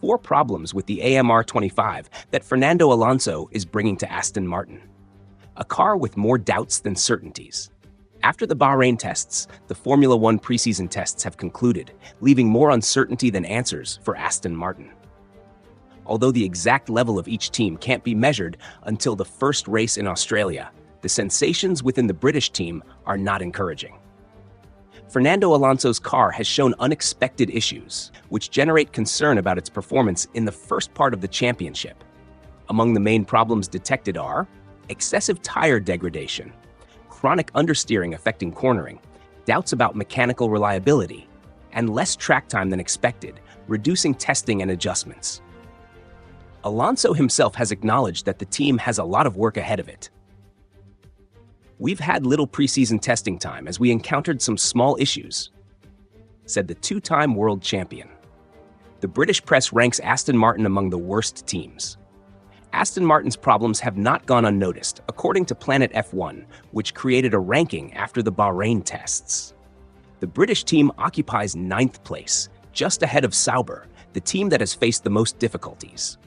4 problems with the AMR25 that Fernando Alonso is bringing to Aston Martin. A car with more doubts than certainties. After the Bahrain tests, the Formula One preseason tests have concluded, leaving more uncertainty than answers for Aston Martin. Although the exact level of each team can't be measured until the first race in Australia, the sensations within the British team are not encouraging. Fernando Alonso's car has shown unexpected issues, which generate concern about its performance in the first part of the championship. Among the main problems detected are excessive tire degradation, chronic understeering affecting cornering, doubts about mechanical reliability, and less track time than expected, reducing testing and adjustments. Alonso himself has acknowledged that the team has a lot of work ahead of it. "We've had little preseason testing time as we encountered some small issues," said the two-time world champion. The British press ranks Aston Martin among the worst teams. Aston Martin's problems have not gone unnoticed, according to Planet F1, which created a ranking after the Bahrain tests. The British team occupies 9th place, just ahead of Sauber, the team that has faced the most difficulties.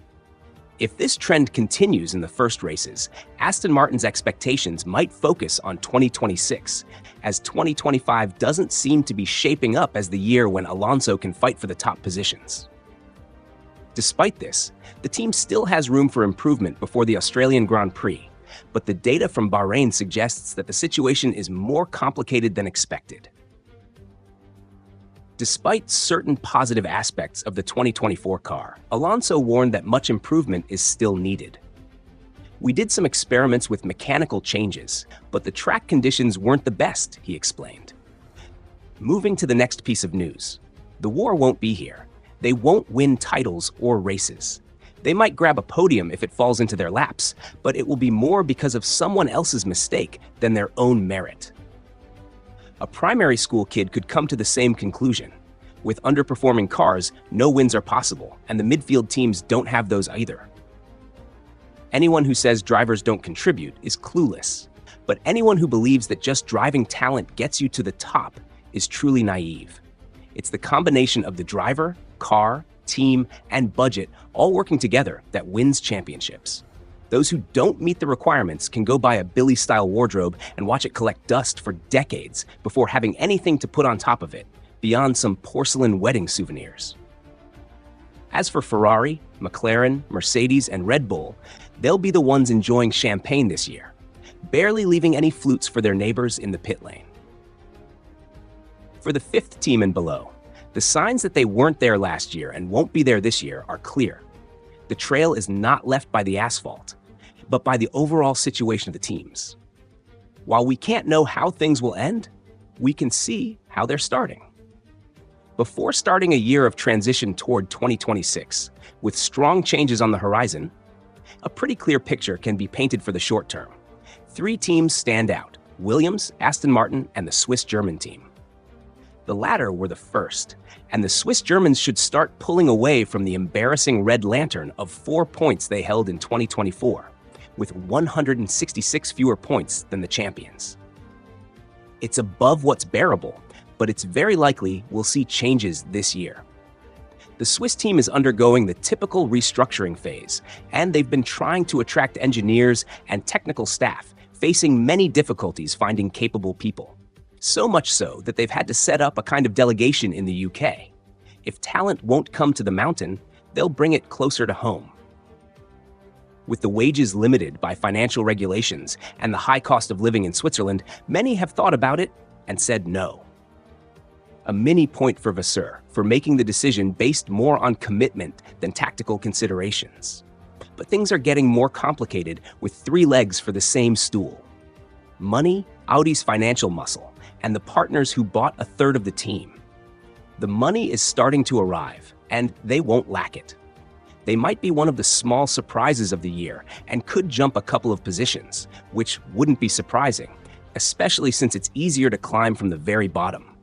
If this trend continues in the first races, Aston Martin's expectations might focus on 2026, as 2025 doesn't seem to be shaping up as the year when Alonso can fight for the top positions. Despite this, the team still has room for improvement before the Australian Grand Prix, but the data from Bahrain suggests that the situation is more complicated than expected. Despite certain positive aspects of the 2024 car, Alonso warned that much improvement is still needed. "We did some experiments with mechanical changes, but the track conditions weren't the best," he explained. Moving to the next piece of news. The war won't be here. They won't win titles or races. They might grab a podium if it falls into their laps, but it will be more because of someone else's mistake than their own merit. A primary school kid could come to the same conclusion. With underperforming cars, no wins are possible, and the midfield teams don't have those either. Anyone who says drivers don't contribute is clueless, but anyone who believes that just driving talent gets you to the top is truly naive. It's the combination of the driver, car, team, and budget all working together that wins championships. Those who don't meet the requirements can go buy a Billy-style wardrobe and watch it collect dust for decades before having anything to put on top of it, beyond some porcelain wedding souvenirs. As for Ferrari, McLaren, Mercedes, and Red Bull, they'll be the ones enjoying champagne this year, barely leaving any flutes for their neighbors in the pit lane. For the 5th team and below, the signs that they weren't there last year and won't be there this year are clear. The trail is not left by the asphalt, but by the overall situation of the teams. While we can't know how things will end, we can see how they're starting. Before starting a year of transition toward 2026, with strong changes on the horizon, a pretty clear picture can be painted for the short term. 3 teams stand out: Williams, Aston Martin, and the Swiss-German team. The latter were the first, and the Swiss Germans should start pulling away from the embarrassing red lantern of 4 points they held in 2024, with 166 fewer points than the champions. It's above what's bearable, but it's very likely we'll see changes this year. The Swiss team is undergoing the typical restructuring phase, and they've been trying to attract engineers and technical staff, facing many difficulties finding capable people. So much so that they've had to set up a kind of delegation in the UK. If talent won't come to the mountain, they'll bring it closer to home. With the wages limited by financial regulations and the high cost of living in Switzerland, many have thought about it and said no. A mini point for Vasseur for making the decision based more on commitment than tactical considerations. But things are getting more complicated with 3 legs for the same stool: money, Audi's financial muscle, and the partners who bought a third of the team. The money is starting to arrive, and they won't lack it. They might be one of the small surprises of the year and could jump a couple of positions, which wouldn't be surprising, especially since it's easier to climb from the very bottom.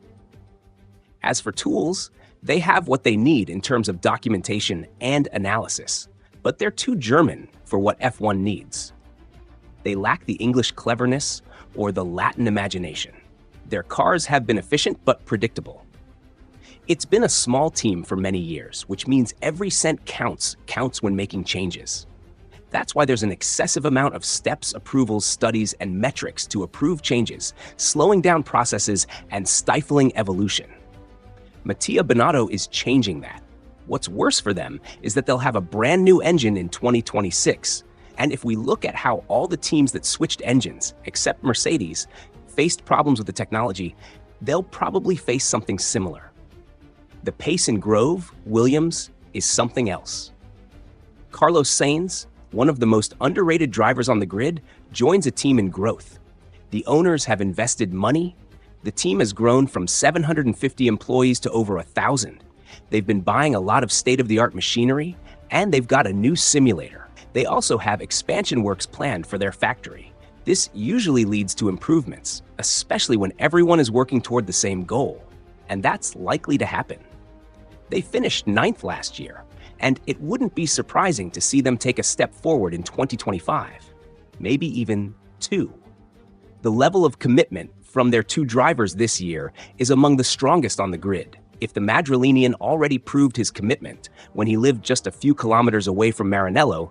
As for tools, they have what they need in terms of documentation and analysis, but they're too German for what F1 needs. They lack the English cleverness or the Latin imagination. Their cars have been efficient but predictable. It's been a small team for many years, which means every cent counts when making changes. That's why there's an excessive amount of steps, approvals, studies, and metrics to approve changes, slowing down processes and stifling evolution. Mattia Binotto is changing that. What's worse for them is that they'll have a brand new engine in 2026. And if we look at how all the teams that switched engines, except Mercedes, faced problems with the technology, they'll probably face something similar. The pace in Grove, Williams, is something else. Carlos Sainz, one of the most underrated drivers on the grid, joins a team in growth. The owners have invested money. The team has grown from 750 employees to over 1,000. They've been buying a lot of state-of-the-art machinery, and they've got a new simulator. They also have expansion works planned for their factory. This usually leads to improvements, especially when everyone is working toward the same goal, and that's likely to happen. They finished 9th last year, and it wouldn't be surprising to see them take a step forward in 2025, maybe even 2. The level of commitment from their 2 drivers this year is among the strongest on the grid. If the Madrilenian already proved his commitment when he lived just a few kilometers away from Maranello,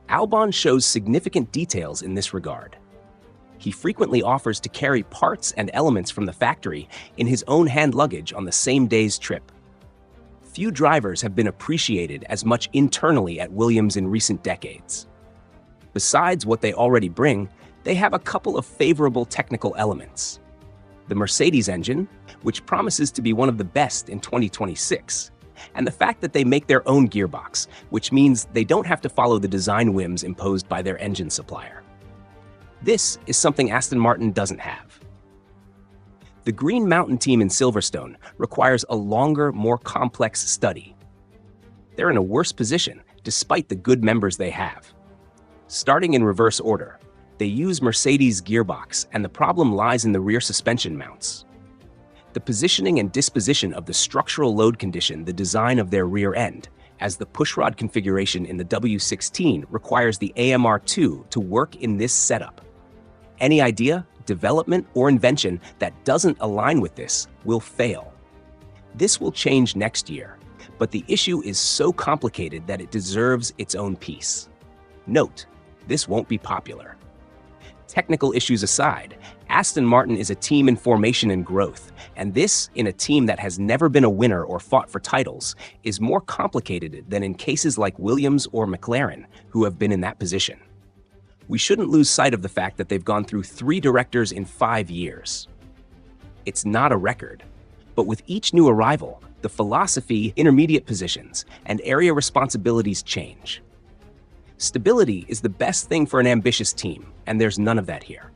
Albon shows significant details in this regard. He frequently offers to carry parts and elements from the factory in his own hand luggage on the same day's trip. Few drivers have been appreciated as much internally at Williams in recent decades. Besides what they already bring, they have a couple of favorable technical elements. The Mercedes engine, which promises to be one of the best in 2026, and the fact that they make their own gearbox, which means they don't have to follow the design whims imposed by their engine supplier. This is something Aston Martin doesn't have. The Green Mountain team in Silverstone requires a longer, more complex study. They're in a worse position, despite the good members they have. Starting in reverse order, they use Mercedes' gearbox, and the problem lies in the rear suspension mounts. The positioning and disposition of the structural load condition the design of their rear end, as the pushrod configuration in the W16 requires the AMR2 to work in this setup. Any idea, development, or invention that doesn't align with this will fail. This will change next year, but the issue is so complicated that it deserves its own piece. Note, this won't be popular. Technical issues aside, Aston Martin is a team in formation and growth, and this, in a team that has never been a winner or fought for titles, is more complicated than in cases like Williams or McLaren, who have been in that position. We shouldn't lose sight of the fact that they've gone through 3 directors in 5 years. It's not a record, but with each new arrival, the philosophy, intermediate positions, and area responsibilities change. Stability is the best thing for an ambitious team, and there's none of that here.